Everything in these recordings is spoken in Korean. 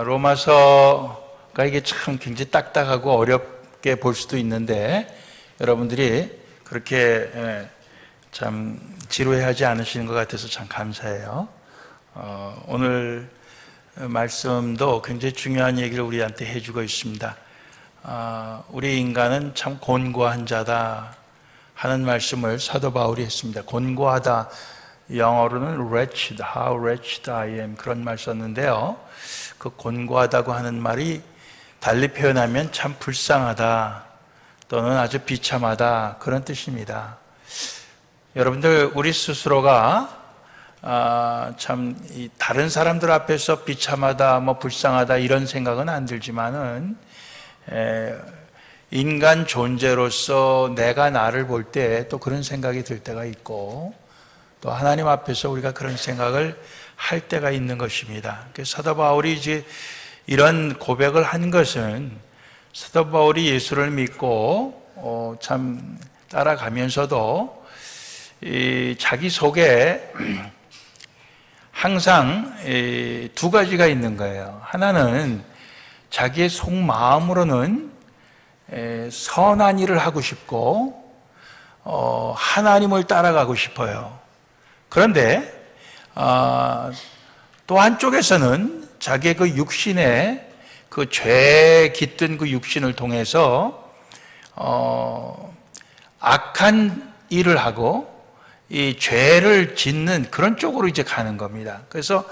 로마서가 이게 참 굉장히 딱딱하고 어렵게 볼 수도 있는데 여러분들이 그렇게 참 지루해하지 않으시는 것 같아서 참 감사해요. 오늘 말씀도 굉장히 중요한 얘기를 우리한테 해주고 있습니다. 우리 인간은 참 곤고한 자다 하는 말씀을 사도 바울이 했습니다. 곤고하다, 영어로는 wretched, how wretched I am, 그런 말 썼는데요. 그 곤고하다고 하는 말이 달리 표현하면 참 불쌍하다 또는 아주 비참하다, 그런 뜻입니다. 여러분들, 우리 스스로가 참 다른 사람들 앞에서 비참하다, 불쌍하다 이런 생각은 안 들지만은 인간 존재로서 내가 나를 볼 때 또 그런 생각이 들 때가 있고, 또 하나님 앞에서 우리가 그런 생각을 할 때가 있는 것입니다. 사도 바울이 이제 이런 고백을 한 것은 사도 바울이 예수를 믿고 참 따라가면서도 자기 속에 항상 두 가지가 있는 거예요. 하나는 자기의 속마음으로는 선한 일을 하고 싶고 하나님을 따라가고 싶어요. 그런데 또 한쪽에서는 자기의 그 육신의 그 죄 깃든 그 육신을 통해서 악한 일을 하고 이 죄를 짓는 그런 쪽으로 이제 가는 겁니다. 그래서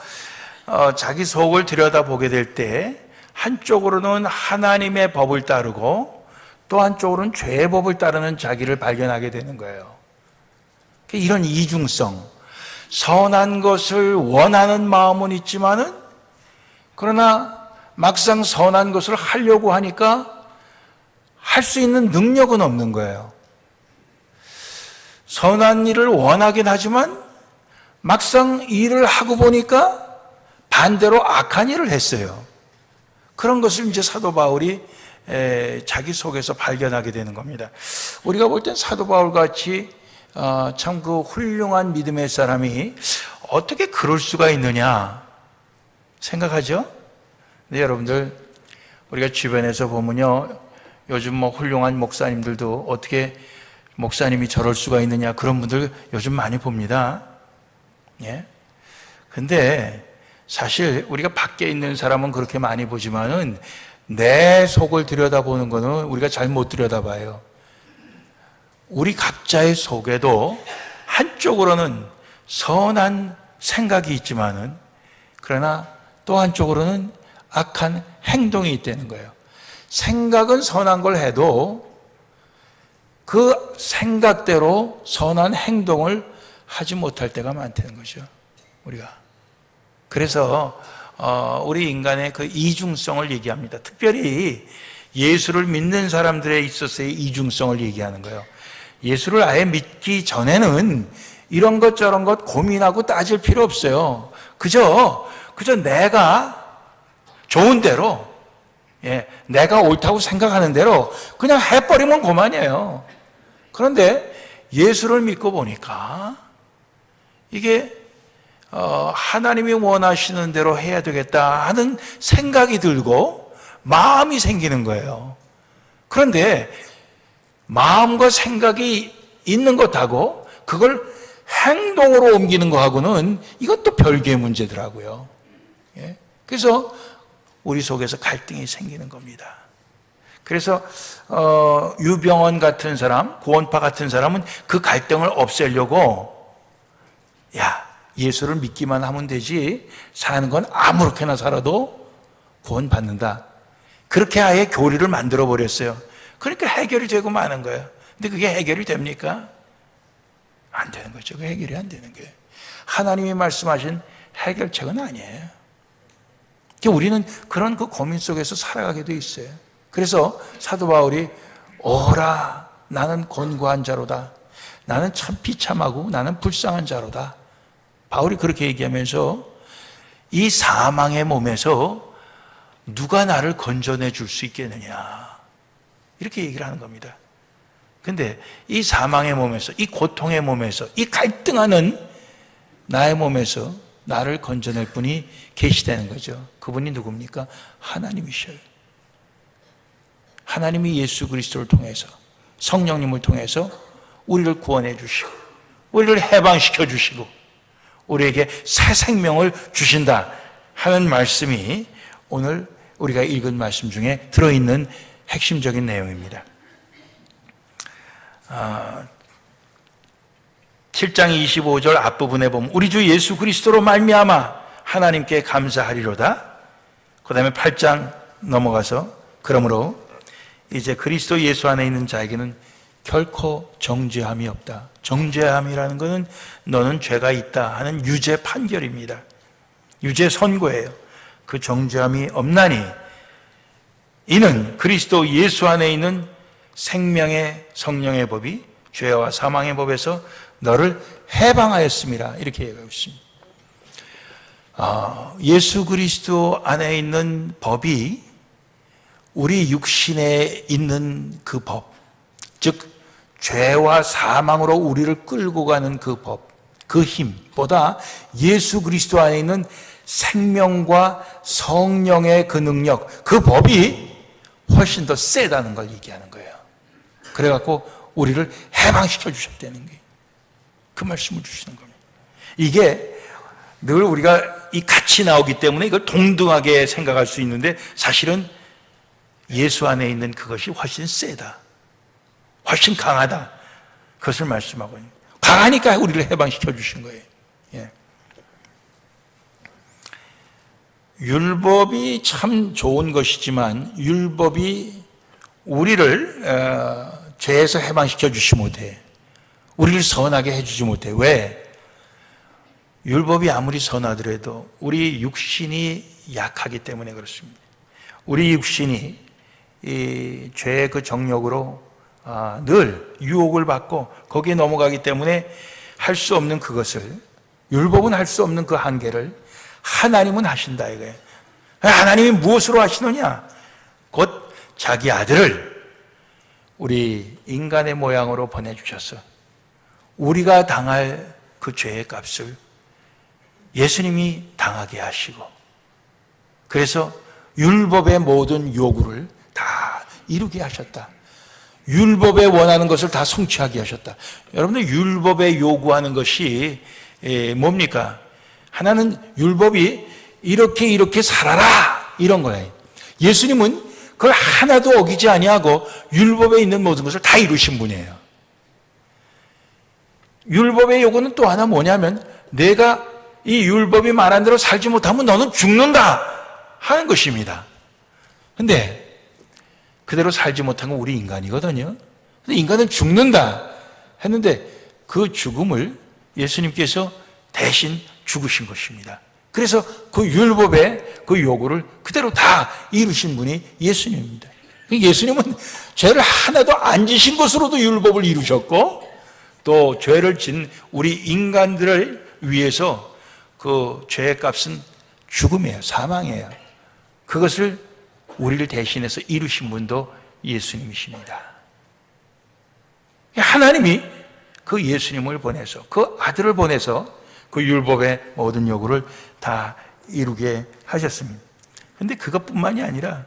자기 속을 들여다보게 될 때 한쪽으로는 하나님의 법을 따르고 또 한쪽으로는 죄의 법을 따르는 자기를 발견하게 되는 거예요. 이런 이중성, 선한 것을 원하는 마음은 있지만은 그러나 막상 선한 것을 하려고 하니까 할 수 있는 능력은 없는 거예요. 선한 일을 원하긴 하지만 막상 일을 하고 보니까 반대로 악한 일을 했어요. 그런 것을 이제 사도 바울이 자기 속에서 발견하게 되는 겁니다. 우리가 볼 땐 사도 바울 같이 참 그 훌륭한 믿음의 사람이 어떻게 그럴 수가 있느냐 생각하죠? 근데 여러분들, 우리가 주변에서 보면요, 요즘 훌륭한 목사님들도 어떻게 목사님이 저럴 수가 있느냐, 그런 분들 요즘 많이 봅니다. 예? 근데 사실 우리가 밖에 있는 사람은 그렇게 많이 보지만은 내 속을 들여다보는 거는 우리가 잘 못 들여다봐요. 우리 각자의 속에도 한쪽으로는 선한 생각이 있지만은 그러나 또 한쪽으로는 악한 행동이 있다는 거예요. 생각은 선한 걸 해도 그 생각대로 선한 행동을 하지 못할 때가 많다는 거죠, 우리가. 그래서 우리 인간의 그 이중성을 얘기합니다. 특별히 예수를 믿는 사람들에 있어서의 이중성을 얘기하는 거예요. 예수를 아예 믿기 전에는 이런 것 저런 것 고민하고 따질 필요 없어요. 그저 내가 좋은 대로, 내가 옳다고 생각하는 대로 그냥 해버리면 그만이에요. 그런데 예수를 믿고 보니까 이게 하나님이 원하시는 대로 해야 되겠다 하는 생각이 들고 마음이 생기는 거예요. 그런데 마음과 생각이 있는 것하고 그걸 행동으로 옮기는 것하고는 이것도 별개의 문제더라고요. 그래서 우리 속에서 갈등이 생기는 겁니다. 그래서 유병원 같은 사람, 구원파 같은 사람은 그 갈등을 없애려고 예수를 믿기만 하면 되지 사는 건 아무렇게나 살아도 구원받는다, 그렇게 아예 교리를 만들어 버렸어요. 그러니까 해결이 되고 마는 거예요. 근데 그게 해결이 됩니까? 안 되는 거죠. 그 해결이 안 되는 거예요. 하나님이 말씀하신 해결책은 아니에요. 우리는 그런 그 고민 속에서 살아가게 돼 있어요. 그래서 사도 바울이 오라, 나는 곤고한 자로다, 나는 참 비참하고 나는 불쌍한 자로다, 바울이 그렇게 얘기하면서 이 사망의 몸에서 누가 나를 건져내 줄 수 있겠느냐, 이렇게 얘기를 하는 겁니다. 근데 이 사망의 몸에서, 이 고통의 몸에서, 이 갈등하는 나의 몸에서 나를 건져낼 분이 계시다는 거죠. 그분이 누굽니까? 하나님이셔요. 하나님이 예수 그리스도를 통해서, 성령님을 통해서 우리를 구원해 주시고, 우리를 해방시켜 주시고, 우리에게 새 생명을 주신다 하는 말씀이 오늘 우리가 읽은 말씀 중에 들어있는 핵심적인 내용입니다. 7장 25절 앞부분에 보면 우리 주 예수 그리스도로 말미암아 하나님께 감사하리로다. 그 다음에 8장 넘어가서 그러므로 이제 그리스도 예수 안에 있는 자에게는 결코 정죄함이 없다. 정죄함이라는 것은 너는 죄가 있다 하는 유죄 판결입니다. 유죄 선고예요. 그 정죄함이 없나니 이는 그리스도 예수 안에 있는 생명의 성령의 법이 죄와 사망의 법에서 너를 해방하였음이라 이렇게 얘기하고 있습니다. 예수 그리스도 안에 있는 법이 우리 육신에 있는 그 법, 즉 죄와 사망으로 우리를 끌고 가는 그 법, 그 힘보다 예수 그리스도 안에 있는 생명과 성령의 그 능력, 그 법이 훨씬 더 세다는 걸 얘기하는 거예요. 그래갖고 우리를 해방시켜 주셨다는 거예요. 그 말씀을 주시는 겁니다. 이게 늘 우리가 이 같이 나오기 때문에 이걸 동등하게 생각할 수 있는데 사실은 예수 안에 있는 그것이 훨씬 세다. 훨씬 강하다. 그것을 말씀하고 있는 거예요. 강하니까 우리를 해방시켜 주신 거예요. 예. 율법이 참 좋은 것이지만 율법이 우리를 죄에서 해방시켜 주지 못해. 우리를 선하게 해주지 못해. 왜? 율법이 아무리 선하더라도 우리 육신이 약하기 때문에 그렇습니다. 우리 육신이 이 죄의 그 정욕으로 늘 유혹을 받고 거기에 넘어가기 때문에 할 수 없는 그것을, 율법은 할 수 없는 그 한계를 하나님은 하신다 이거예요. 하나님이 무엇으로 하시느냐? 곧 자기 아들을 우리 인간의 모양으로 보내주셔서 우리가 당할 그 죄의 값을 예수님이 당하게 하시고, 그래서 율법의 모든 요구를 다 이루게 하셨다. 율법에 원하는 것을 다 성취하게 하셨다. 여러분들 율법에 요구하는 것이 뭡니까? 하나는 율법이 이렇게 살아라 이런 거예요. 예수님은 그걸 하나도 어기지 아니하고 율법에 있는 모든 것을 다 이루신 분이에요. 율법의 요구는 또 하나 뭐냐면 내가 이 율법이 말한 대로 살지 못하면 너는 죽는다 하는 것입니다. 근데 그대로 살지 못한 건 우리 인간이거든요. 근데 인간은 죽는다 했는데 그 죽음을 예수님께서 대신 죽으신 것입니다. 그래서 그 율법의 그 요구를 그대로 다 이루신 분이 예수님입니다. 예수님은 죄를 하나도 안 지신 것으로도 율법을 이루셨고 또 죄를 진 우리 인간들을 위해서 그 죄의 값은 죽음이에요. 사망이에요. 그것을 우리를 대신해서 이루신 분도 예수님이십니다. 하나님이 그 예수님을 보내서 그 아들을 보내서 그 율법의 모든 요구를 다 이루게 하셨습니다. 그런데 그것뿐만이 아니라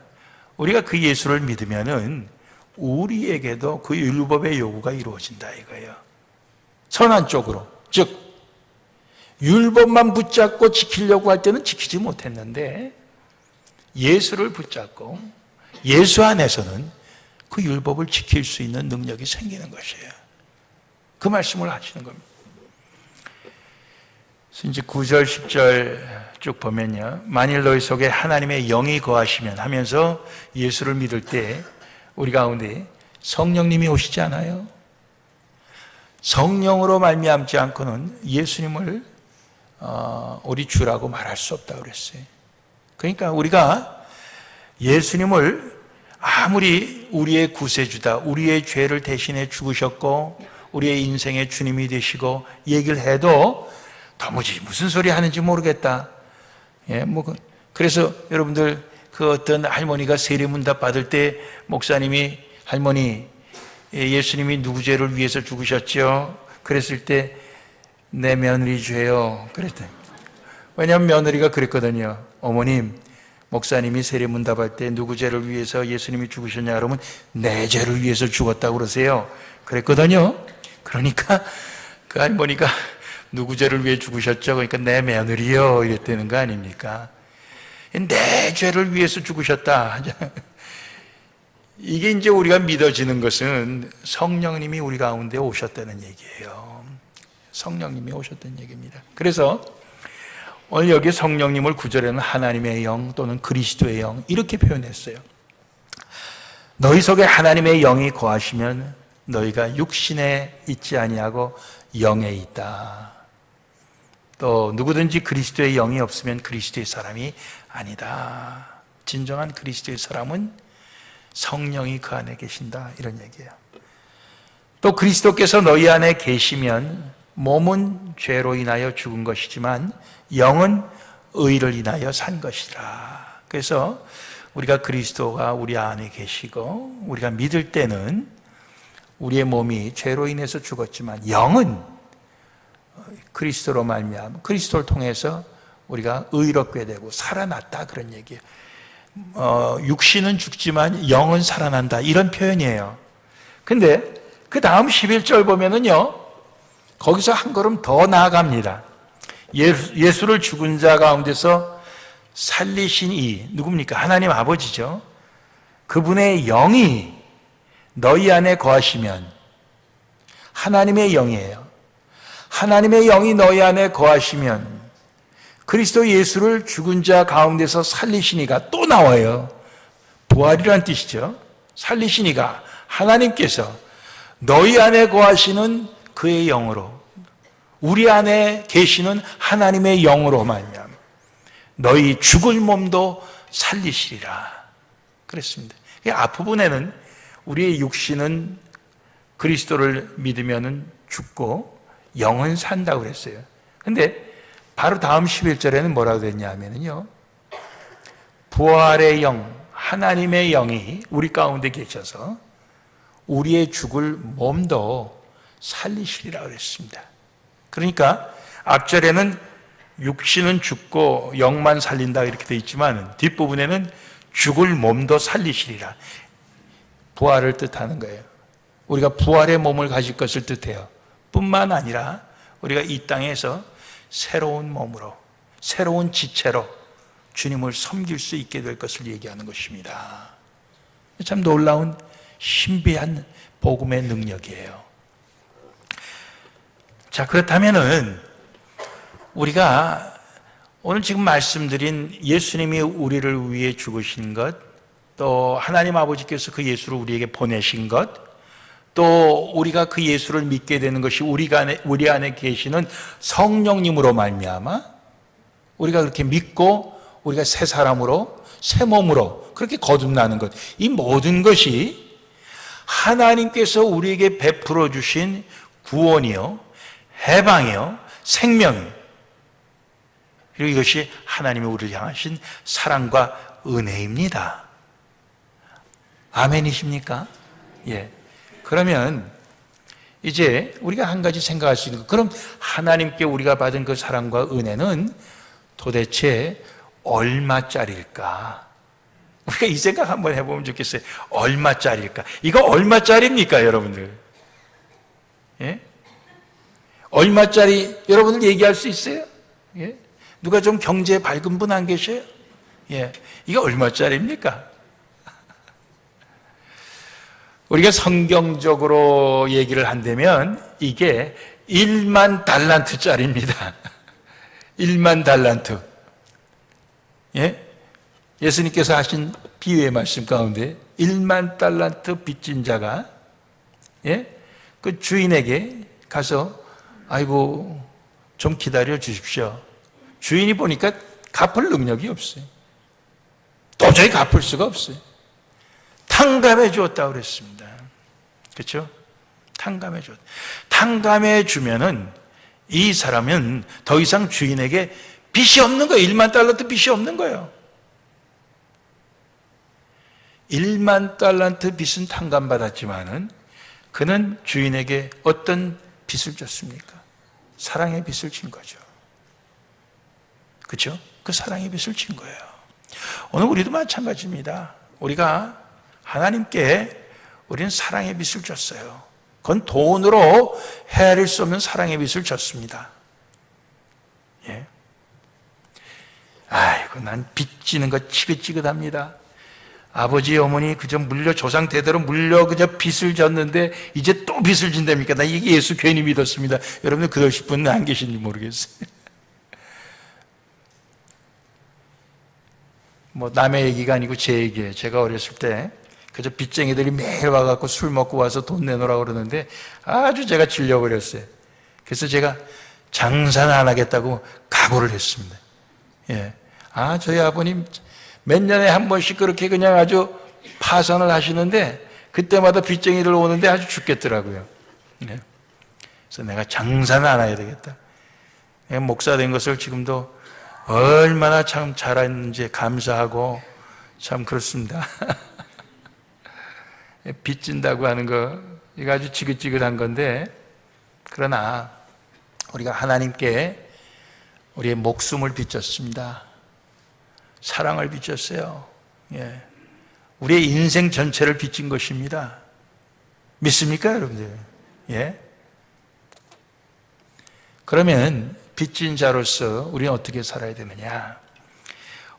우리가 그 예수를 믿으면은 우리에게도 그 율법의 요구가 이루어진다 이거예요. 선한 쪽으로. 즉 율법만 붙잡고 지키려고 할 때는 지키지 못했는데 예수를 붙잡고 예수 안에서는 그 율법을 지킬 수 있는 능력이 생기는 것이에요. 그 말씀을 하시는 겁니다. 이제 9절, 10절 쭉 보면요. 만일 너희 속에 하나님의 영이 거하시면 하면서 예수를 믿을 때 우리 가운데 성령님이 오시지 않아요? 성령으로 말미암지 않고는 예수님을 우리 주라고 말할 수 없다고 그랬어요. 그러니까 우리가 예수님을 아무리 우리의 구세주다, 우리의 죄를 대신해 죽으셨고 우리의 인생의 주님이 되시고 얘기를 해도 도무지 무슨 소리 하는지 모르겠다. 예, 그래서 여러분들 그 어떤 할머니가 세례문답 받을 때 목사님이 할머니 예수님이 누구 죄를 위해서 죽으셨죠? 그랬을 때 내 며느리 죄요. 그랬더니 왜냐하면 며느리가 그랬거든요. 어머님, 목사님이 세례문답할 때 누구 죄를 위해서 예수님이 죽으셨냐 그러면 내 죄를 위해서 죽었다고 그러세요. 그랬거든요. 그러니까 그 할머니가 누구 죄를 위해 죽으셨죠? 그러니까 내 며느리요 이랬다는 거 아닙니까? 내 죄를 위해서 죽으셨다. 이게 이제 우리가 믿어지는 것은 성령님이 우리 가운데 오셨다는 얘기예요. 성령님이 오셨다는 얘기입니다. 그래서 오늘 여기 성령님을 구절에는 하나님의 영 또는 그리스도의 영 이렇게 표현했어요. 너희 속에 하나님의 영이 거하시면 너희가 육신에 있지 아니하고 영에 있다. 또 누구든지 그리스도의 영이 없으면 그리스도의 사람이 아니다. 진정한 그리스도의 사람은 성령이 그 안에 계신다 이런 얘기예요. 또 그리스도께서 너희 안에 계시면 몸은 죄로 인하여 죽은 것이지만 영은 의를 인하여 산 것이라. 그래서 우리가 그리스도가 우리 안에 계시고 우리가 믿을 때는 우리의 몸이 죄로 인해서 죽었지만 영은 그리스도로 말미암아 그리스도를 통해서 우리가 의롭게 되고 살아났다 그런 얘기예요. 육신은 죽지만 영은 살아난다 이런 표현이에요. 근데 그 다음 11절 보면은요 거기서 한 걸음 더 나아갑니다. 예수를 죽은 자 가운데서 살리신 이 누굽니까? 하나님 아버지죠. 그분의 영이 너희 안에 거하시면 하나님의 영이에요. 하나님의 영이 너희 안에 거하시면 그리스도 예수를 죽은 자 가운데서 살리시니가 또 나와요. 부활이란 뜻이죠. 살리시니가 하나님께서 너희 안에 거하시는 그의 영으로 우리 안에 계시는 하나님의 영으로 말미암아 너희 죽을 몸도 살리시리라 그랬습니다. 앞부분에는 우리의 육신은 그리스도를 믿으면 죽고 영은 산다고 그랬어요. 근데 바로 다음 11절에는 뭐라고 됐냐면요 부활의 영, 하나님의 영이 우리 가운데 계셔서 우리의 죽을 몸도 살리시리라 그랬습니다. 그러니까 앞절에는 육신은 죽고 영만 살린다 이렇게 되어 있지만 뒷부분에는 죽을 몸도 살리시리라. 부활을 뜻하는 거예요. 우리가 부활의 몸을 가질 것을 뜻해요. 뿐만 아니라 우리가 이 땅에서 새로운 몸으로 새로운 지체로 주님을 섬길 수 있게 될 것을 얘기하는 것입니다. 참 놀라운 신비한 복음의 능력이에요. 자, 그렇다면은 우리가 오늘 지금 말씀드린 예수님이 우리를 위해 죽으신 것, 또 하나님 아버지께서 그 예수를 우리에게 보내신 것, 또 우리가 그 예수를 믿게 되는 것이 우리 안에 계시는 성령님으로 말미암아 우리가 그렇게 믿고 우리가 새 사람으로 새 몸으로 그렇게 거듭나는 것, 이 모든 것이 하나님께서 우리에게 베풀어 주신 구원이요 해방이요 생명이요, 그리고 이것이 하나님이 우리를 향하신 사랑과 은혜입니다. 아멘이십니까? 예. 그러면 이제 우리가 한 가지 생각할 수 있는 것, 그럼 하나님께 우리가 받은 그 사랑과 은혜는 도대체 얼마짜리일까? 우리가 이 생각 한번 해보면 좋겠어요. 얼마짜리일까? 이거 얼마짜리입니까, 여러분들? 예? 얼마짜리 여러분들 얘기할 수 있어요? 예? 누가 좀 경제 밝은 분 안 계셔요? 예. 이거 얼마짜리입니까? 우리가 성경적으로 얘기를 한다면 이게 1만 달란트짜리입니다. 1만 달란트. 예? 예수님께서 하신 비유의 말씀 가운데 1만 달란트 빚진 자가 예? 그 주인에게 가서 아이고 좀 기다려 주십시오. 주인이 보니까 갚을 능력이 없어요. 도저히 갚을 수가 없어요. 탕감해 주었다고 그랬습니다. 그렇죠? 탕감해 주었다. 탕감해 주면은 이 사람은 더 이상 주인에게 빚이 없는 거예요. 1만 달란트 빚이 없는 거예요. 1만 달란트 빚은 탕감받았지만은 그는 주인에게 어떤 빚을 졌습니까? 사랑의 빚을 진 거죠. 그렇죠? 그 사랑의 빛을 진 거예요. 오늘 우리도 마찬가지입니다. 우리가 하나님께 우리는 사랑의 빛을 줬어요. 그건 돈으로 헤아릴 수 없는 사랑의 빛을 줬습니다. 예. 아이고, 난 빚 지는 거 지긋지긋합니다. 아버지, 어머니 그저 조상 대대로 그저 빚을 졌는데 이제 또 빚을 진답니까? 나 이게 예수 괜히 믿었습니다. 여러분들 그러실 분은 안 계신지 모르겠어요. 뭐 남의 얘기가 아니고 제 얘기예요. 제가 어렸을 때 그저 빚쟁이들이 매일 와갖고 술 먹고 와서 돈 내놓으라고 그러는데 아주 제가 질려버렸어요. 그래서 제가 장사는 안 하겠다고 각오를 했습니다. 예. 저희 아버님 몇 년에 한 번씩 그렇게 그냥 아주 파산을 하시는데 그때마다 빚쟁이들 오는데 아주 죽겠더라고요. 예. 그래서 내가 장사는 안 해야 되겠다. 목사 된 것을 지금도 얼마나 참 잘했는지 감사하고 참 그렇습니다. 빚진다고 하는 거 이거 아주 지긋지긋한 건데, 그러나 우리가 하나님께 우리의 목숨을 빚졌습니다. 사랑을 빚졌어요. 예. 우리의 인생 전체를 빚진 것입니다. 믿습니까, 여러분들? 예. 그러면 빚진 자로서 우리는 어떻게 살아야 되느냐?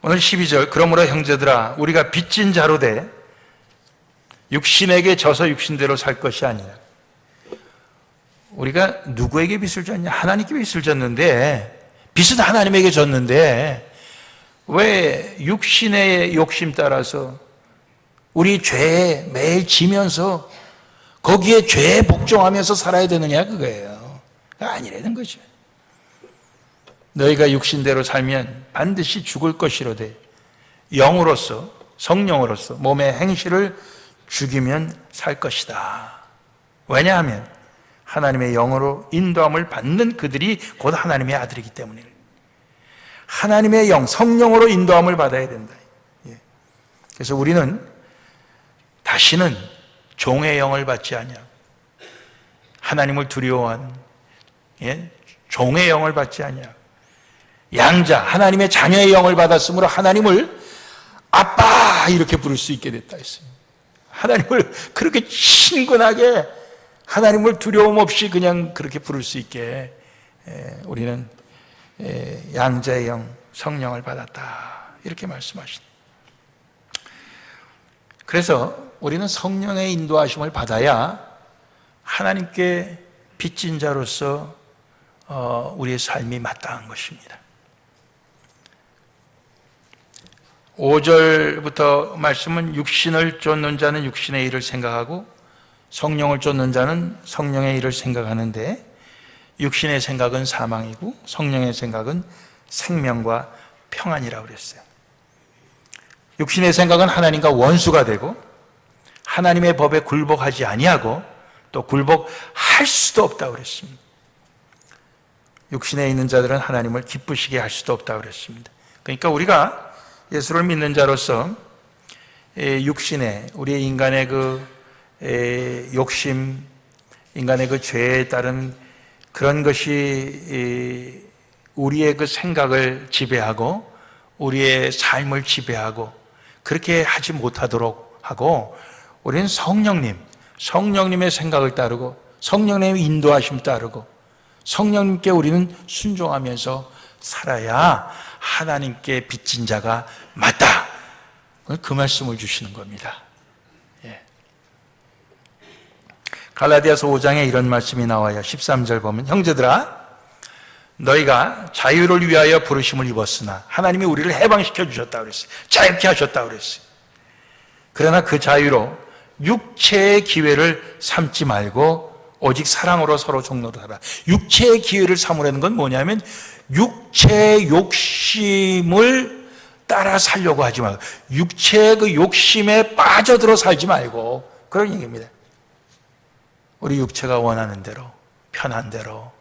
오늘 12절, 그러므로 형제들아 우리가 빚진 자로 돼 육신에게 져서 육신대로 살 것이 아니라. 우리가 누구에게 빚을 졌냐? 하나님께 빚을 졌는데, 빚은 하나님에게 졌는데 왜 육신의 욕심 따라서 우리 죄에 매일 지면서 거기에 죄에 복종하면서 살아야 되느냐, 그거예요. 아니라는 거죠. 너희가 육신대로 살면 반드시 죽을 것이로되 영으로서, 성령으로서 몸의 행실을 죽이면 살 것이다. 왜냐하면 하나님의 영으로 인도함을 받는 그들이 곧 하나님의 아들이기 때문에 하나님의 영, 성령으로 인도함을 받아야 된다. 그래서 우리는 다시는 종의 영을 받지 않냐, 하나님을 두려워하는 종의 영을 받지 않냐, 양자, 하나님의 자녀의 영을 받았으므로 하나님을 아빠 이렇게 부를 수 있게 됐다 했어요. 하나님을 그렇게 친근하게, 하나님을 두려움 없이 그냥 그렇게 부를 수 있게 우리는 양자의 영, 성령을 받았다, 이렇게 말씀하시네요. 그래서 우리는 성령의 인도하심을 받아야 하나님께 빚진 자로서 우리의 삶이 마땅한 것입니다. 5절부터 말씀은 육신을 쫓는 자는 육신의 일을 생각하고 성령을 쫓는 자는 성령의 일을 생각하는데, 육신의 생각은 사망이고 성령의 생각은 생명과 평안이라고 그랬어요. 육신의 생각은 하나님과 원수가 되고 하나님의 법에 굴복하지 아니하고 또 굴복할 수도 없다고 그랬습니다. 육신에 있는 자들은 하나님을 기쁘시게 할 수도 없다고 그랬습니다. 그러니까 우리가 예수를 믿는 자로서 육신에, 우리의 인간의 그 욕심, 인간의 그 죄에 따른 그런 것이 우리의 그 생각을 지배하고 우리의 삶을 지배하고 그렇게 하지 못하도록 하고, 우리는 성령님의 생각을 따르고 성령님의 인도하심 따르고 성령님께 우리는 순종하면서 살아야 하나님께 빚진 자가 맞다. 그 말씀을 주시는 겁니다. 예. 갈라디아서 5장에 이런 말씀이 나와요. 13절 보면, 형제들아 너희가 자유를 위하여 부르심을 입었으나 하나님이 우리를 해방시켜 주셨다고 그랬어요. 자유케 하셨다고 그랬어요. 그러나 그 자유로 육체의 기회를 삼지 말고 오직 사랑으로 서로 종로로 살아. 육체의 기회를 삼으려는 건 뭐냐면 육체의 욕심을 따라 살려고 하지 말고, 육체의 그 욕심에 빠져들어 살지 말고, 그런 얘기입니다. 우리 육체가 원하는 대로, 편한 대로,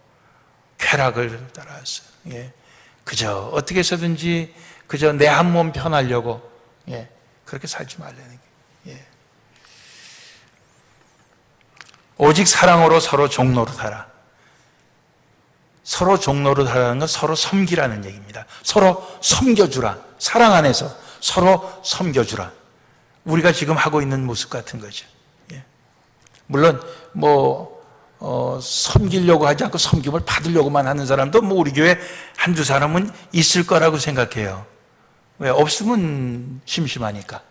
쾌락을 따라서, 그저 어떻게 해서든지 그저 내 한 몸 편하려고, 그렇게 살지 말라는 거예요. 오직 사랑으로 서로 종로로 살아. 서로 종로로 하라는 건 서로 섬기라는 얘기입니다. 서로 섬겨주라. 사랑 안에서 서로 섬겨주라. 우리가 지금 하고 있는 모습 같은 거죠. 예. 물론 섬기려고 하지 않고 섬김을 받으려고만 하는 사람도 우리 교회 한두 사람은 있을 거라고 생각해요. 왜? 없으면 심심하니까.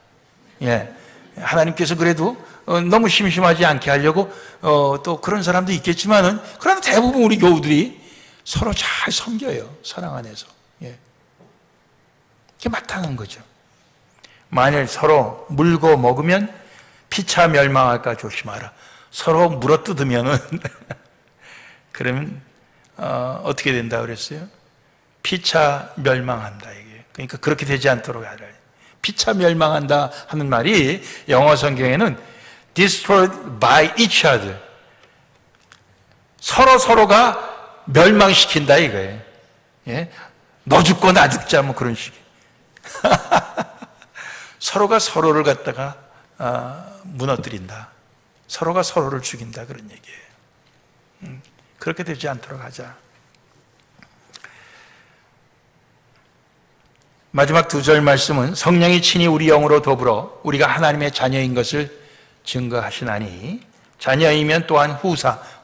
예. 하나님께서 그래도 너무 심심하지 않게 하려고 또 그런 사람도 있겠지만은, 그러나 대부분 우리 교우들이 서로 잘 섬겨요. 사랑 안에서. 예. 그게 마땅한 거죠. 만일 서로 물고 먹으면 피차 멸망할까 조심하라. 서로 물어뜯으면은 그러면 어떻게 된다 그랬어요? 피차 멸망한다 이게. 그러니까 그렇게 되지 않도록 하라. 피차 멸망한다 하는 말이 영어 성경에는 destroyed by each other. 서로가 멸망시킨다 이거예요. 예? 너 죽고 나 죽자 그런 식이에요. 서로가 서로를 갖다가 무너뜨린다. 서로가 서로를 죽인다 그런 얘기예요. 그렇게 되지 않도록 하자. 마지막 2절 말씀은 성령이 친히 우리 영으로 더불어 우리가 하나님의 자녀인 것을 증거하시나니, 자녀이면 또한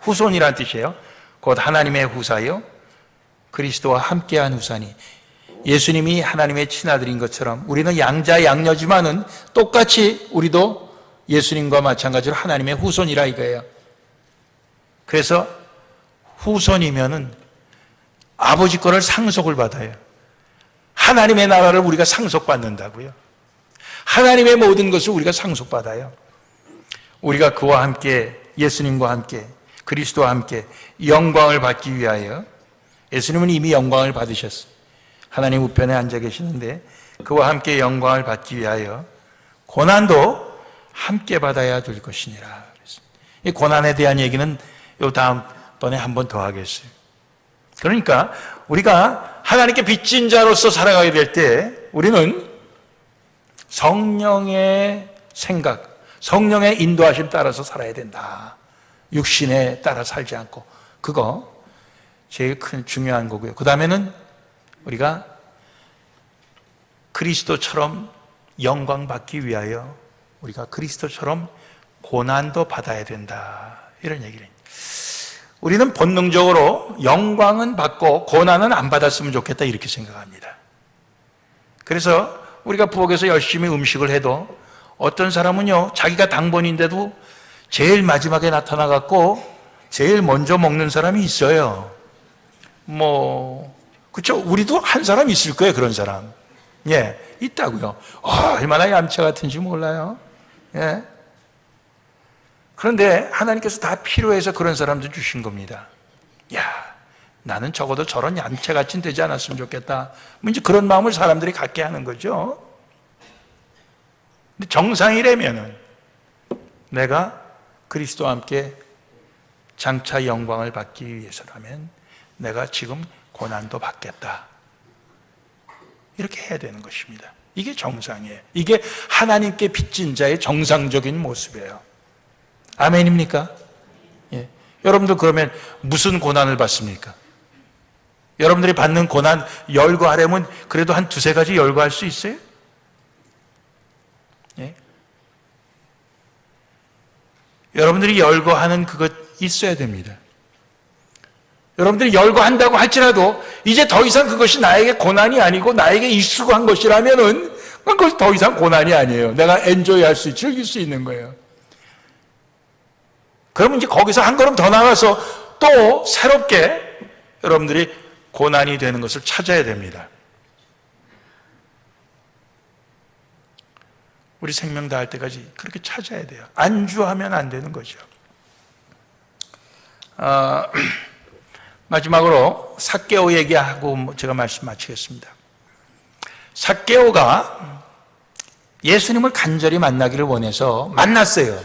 후손이란 뜻이에요. 곧 하나님의 후사요 그리스도와 함께한 후사니, 예수님이 하나님의 친아들인 것처럼 우리는 양자 양녀지만은 똑같이 우리도 예수님과 마찬가지로 하나님의 후손이라 이거예요. 그래서 후손이면은 아버지 거를 상속을 받아요. 하나님의 나라를 우리가 상속받는다고요. 하나님의 모든 것을 우리가 상속받아요. 우리가 그와 함께, 예수님과 함께, 그리스도와 함께 영광을 받기 위하여, 예수님은 이미 영광을 받으셨어요. 하나님 우편에 앉아 계시는데 그와 함께 영광을 받기 위하여 고난도 함께 받아야 될 것이니라. 이 고난에 대한 얘기는 요 다음번에 한 번 더 하겠어요. 그러니까 우리가 하나님께 빚진 자로서 살아가게 될 때 우리는 성령의 생각, 성령의 인도하심 따라서 살아야 된다. 육신에 따라 살지 않고. 그거 제일 큰 중요한 거고요. 그 다음에는 우리가 그리스도처럼 영광 받기 위하여 우리가 그리스도처럼 고난도 받아야 된다. 이런 얘기를. 우리는 본능적으로 영광은 받고 고난은 안 받았으면 좋겠다 이렇게 생각합니다. 그래서 우리가 부엌에서 열심히 음식을 해도 어떤 사람은요, 자기가 당번인데도 제일 마지막에 나타나갖고 제일 먼저 먹는 사람이 있어요. 그쵸? 우리도 한 사람 있을 거예요, 그런 사람. 예, 있다고요. 얼마나 얌체 같은지 몰라요. 예. 그런데 하나님께서 다 필요해서 그런 사람도 주신 겁니다. 야, 나는 적어도 저런 얌체같이 되지 않았으면 좋겠다. 이제 그런 마음을 사람들이 갖게 하는 거죠. 근데 정상이라면은 내가 그리스도와 함께 장차 영광을 받기 위해서라면 내가 지금 고난도 받겠다. 이렇게 해야 되는 것입니다. 이게 정상이에요. 이게 하나님께 빚진 자의 정상적인 모습이에요. 아멘입니까? 예. 여러분들 그러면 무슨 고난을 받습니까? 여러분들이 받는 고난 열거하려면 그래도 한 2-3가지 열거할 수 있어요? 예. 여러분들이 열거하는 그것 있어야 됩니다. 여러분들이 열거한다고 할지라도 이제 더 이상 그것이 나에게 고난이 아니고 나에게 익숙한 것이라면은 그것이 더 이상 고난이 아니에요. 내가 엔조이할 수, 즐길 수 있는 거예요. 그러면 이제 거기서 한 걸음 더 나가서 또 새롭게 여러분들이 고난이 되는 것을 찾아야 됩니다. 우리 생명 다할 때까지 그렇게 찾아야 돼요. 안주하면 안 되는 거죠. 마지막으로 삭개오 얘기하고 제가 말씀 마치겠습니다. 삭개오가 예수님을 간절히 만나기를 원해서 만났어요.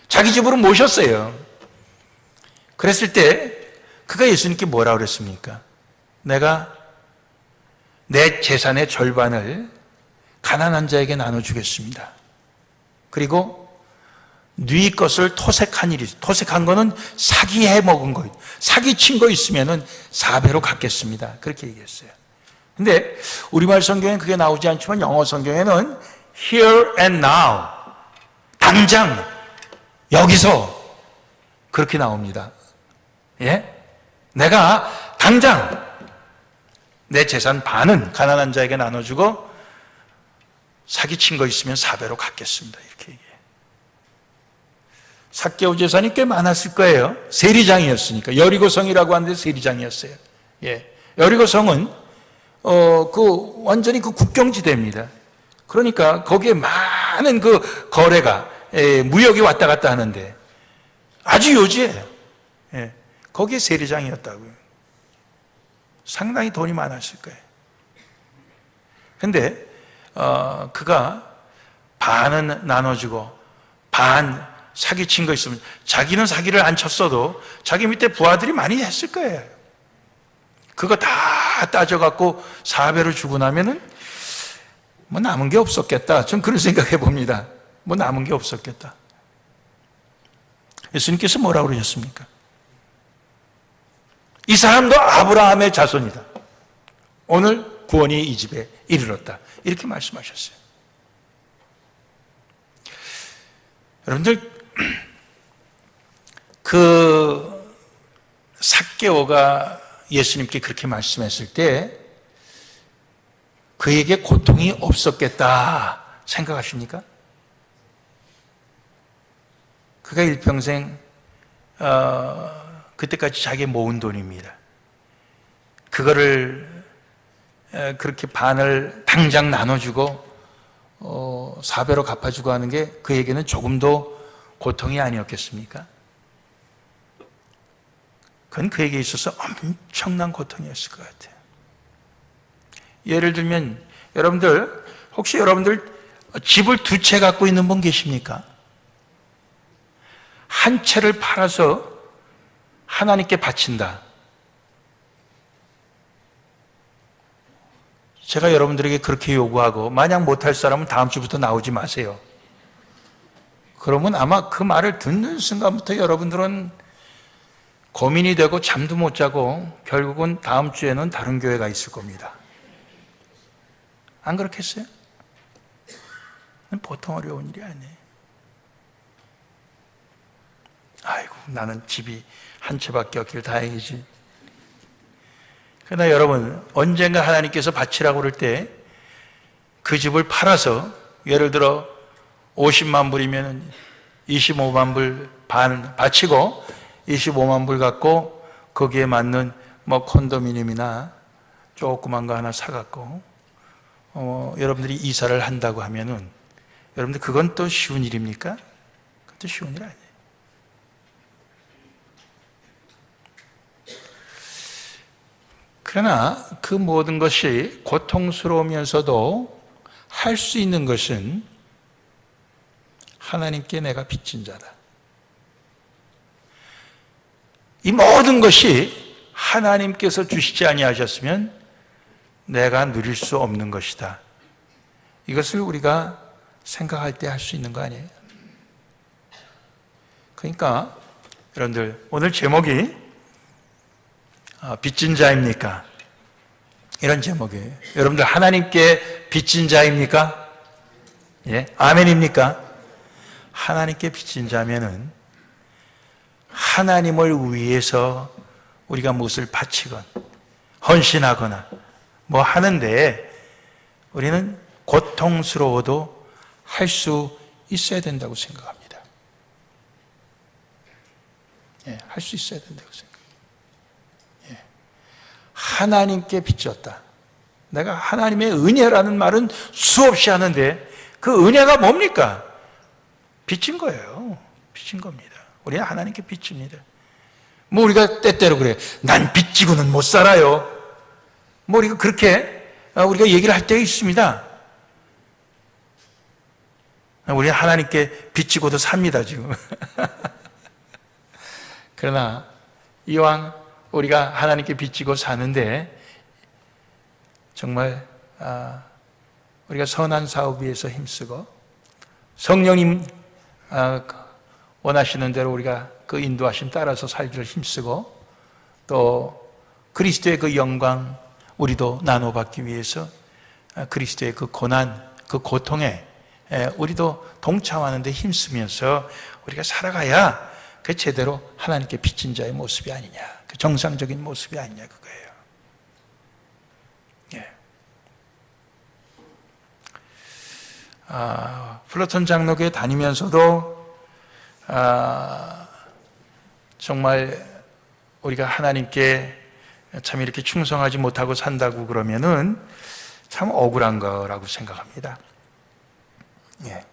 자기 집으로 모셨어요. 그랬을 때 그가 예수님께 뭐라고 그랬습니까? 내가 내 재산의 절반을 가난한 자에게 나눠주겠습니다. 그리고 네 것을 토색한 일이, 토색한 거는 사기해 먹은 거, 사기 친 거 있으면은 4배로 갚겠습니다. 그렇게 얘기했어요. 근데 우리말 성경에는 그게 나오지 않지만 영어 성경에는 here and now, 당장, 여기서 그렇게 나옵니다. 예? 내가 당장 내 재산 반은 가난한 자에게 나눠주고 사기친 거 있으면 4배로 갚겠습니다. 이렇게 얘기해요. 삭개오 재산이 꽤 많았을 거예요. 세리장이었으니까. 여리고성이라고 하는데 세리장이었어요. 예. 여리고성은 완전히 그 국경지대입니다. 그러니까 거기에 많은 그 거래가, 무역이 왔다 갔다 하는데 아주 요지예요. 예. 거기에 세리장이었다고요. 상당히 돈이 많았을 거예요. 근데 그가 반은 나눠주고 반 사기친 거 있으면, 자기는 사기를 안 쳤어도 자기 밑에 부하들이 많이 했을 거예요. 그거 다 따져갖고 4배로 주고 나면은 뭐 남은 게 없었겠다. 전 그런 생각해 봅니다. 뭐 남은 게 없었겠다. 예수님께서 뭐라고 그러셨습니까? 이 사람도 아브라함의 자손이다. 오늘 구원이 이 집에 이르렀다. 이렇게 말씀하셨어요. 여러분들, 그 삭개오가 예수님께 그렇게 말씀했을 때 그에게 고통이 없었겠다 생각하십니까? 그가 일평생 그때까지 자기 모은 돈입니다. 그거를 그렇게 반을 당장 나눠주고 4배로 갚아주고 하는 게 그에게는 조금도 고통이 아니었겠습니까? 그건 그에게 있어서 엄청난 고통이었을 것 같아요. 예를 들면 여러분들, 혹시 여러분들 집을 2채 갖고 있는 분 계십니까? 한 채를 팔아서 하나님께 바친다. 제가 여러분들에게 그렇게 요구하고 만약 못할 사람은 다음 주부터 나오지 마세요. 그러면 아마 그 말을 듣는 순간부터 여러분들은 고민이 되고 잠도 못 자고 결국은 다음 주에는 다른 교회가 있을 겁니다. 안 그렇겠어요? 보통 어려운 일이 아니에요. 아이고, 나는 집이 한 채밖에 없길 다행이지. 그러나 여러분, 언젠가 하나님께서 바치라고 그럴 때 그 집을 팔아서, 예를 들어 50만 불이면 25만 불 반 바치고 25만 불 갖고 거기에 맞는 뭐 콘도미니엄이나 조그만 거 하나 사갖고 여러분들이 이사를 한다고 하면은, 여러분들 그건 또 쉬운 일입니까? 그것도 쉬운 일 아니에요. 그러나 그 모든 것이 고통스러우면서도 할 수 있는 것은 하나님께 내가 빚진 자다. 이 모든 것이 하나님께서 주시지 아니하셨으면 내가 누릴 수 없는 것이다. 이것을 우리가 생각할 때 할 수 있는 거 아니에요? 그러니까 여러분들, 오늘 제목이 빚진 자입니까? 이런 제목이에요. 여러분들, 하나님께 빚진 자입니까? 예? 아멘입니까? 하나님께 빚진 자면은 하나님을 위해서 우리가 무엇을 바치건 헌신하거나 뭐 하는데 우리는 고통스러워도 할 수 있어야 된다고 생각합니다. 예, 할 수 있어야 된다고 생각합니다. 하나님께 빚졌다. 내가 하나님의 은혜라는 말은 수없이 하는데 그 은혜가 뭡니까? 빚진 거예요. 빚진 겁니다. 우리는 하나님께 빚집니다. 뭐 우리가 때때로 그래. 난 빚지고는 못 살아요. 뭐 우리가 그렇게 우리가 얘기를 할 때가 있습니다. 우리는 하나님께 빚지고도 삽니다, 지금. 그러나 이왕 우리가 하나님께 빚지고 사는데 정말 우리가 선한 사업 위해서 힘쓰고 성령님 원하시는 대로 우리가 그 인도하심 따라서 살기를 힘쓰고 또 그리스도의 그 영광 우리도 나눠받기 위해서 그리스도의 그 고난, 그 고통에 우리도 동참하는 데 힘쓰면서 우리가 살아가야 그 제대로 하나님께 빚진 자의 모습이 아니냐, 그 정상적인 모습이 아니냐 그거예요. 예. 플러턴 장로교에 다니면서도 정말 우리가 하나님께 참 이렇게 충성하지 못하고 산다고 그러면은 참 억울한 거라고 생각합니다. 예.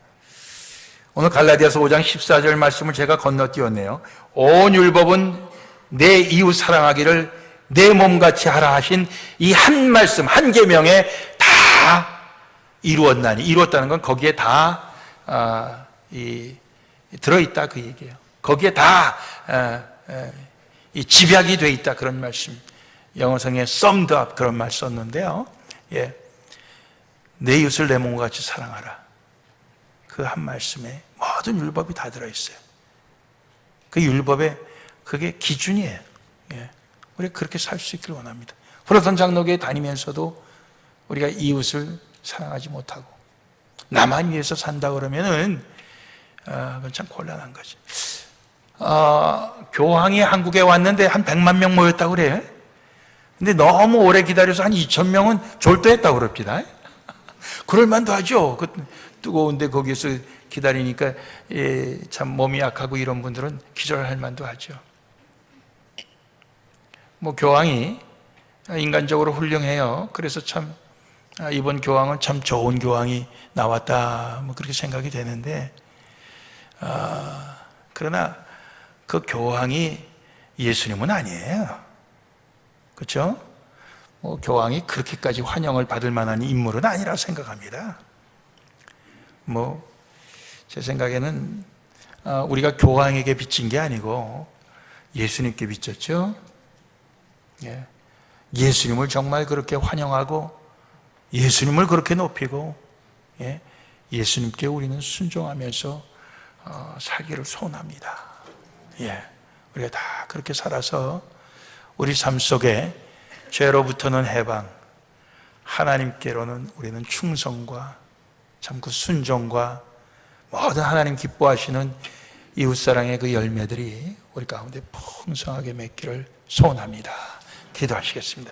오늘 갈라디아서 5장 14절 말씀을 제가 건너뛰었네요. 온 율법은 내 이웃 사랑하기를 내 몸같이 하라 하신 이 한 말씀, 한 계명에 다 이루었나니, 이루었다는 건 거기에 다 들어있다 그 얘기예요. 거기에 다 이 집약이 돼 있다 그런 말씀. 영어성에 summed up 그런 말 썼는데요. 예. 내 이웃을 내 몸같이 사랑하라. 그 한 말씀에 모든 율법이 다 들어있어요. 그 율법에 그게 기준이에요. 예. 우리가 그렇게 살 수 있기를 원합니다. 프로테스탄트 장로교에 다니면서도 우리가 이웃을 사랑하지 못하고 나만 위해서 산다 그러면은 그건 참 곤란한 거지. 교황이 한국에 왔는데 한 100만 명 모였다고 그래. 근데 너무 오래 기다려서 한 2,000명은 졸도했다고 그럽니다. 그럴만도 하죠. 그 뜨거운데 거기서 기다리니까 참 몸이 약하고 이런 분들은 기절할 만도 하죠. 뭐 교황이 인간적으로 훌륭해요. 그래서 참 이번 교황은 참 좋은 교황이 나왔다 뭐 그렇게 생각이 되는데 그러나 그 교황이 예수님은 아니에요. 그렇죠? 뭐 교황이 그렇게까지 환영을 받을 만한 인물은 아니라 생각합니다. 뭐 제 생각에는 우리가 교황에게 빚진 게 아니고 예수님께 빚졌죠. 예. 예수님을 정말 그렇게 환영하고 예수님을 그렇게 높이고 예수님께 우리는 순종하면서 살기를 소원합니다. 예. 우리가 다 그렇게 살아서 우리 삶 속에 죄로부터는 해방, 하나님께로는 우리는 충성과 참 그 순종과 모든 하나님 기뻐하시는 이웃사랑의 그 열매들이 우리 가운데 풍성하게 맺기를 소원합니다. 기도하시겠습니다.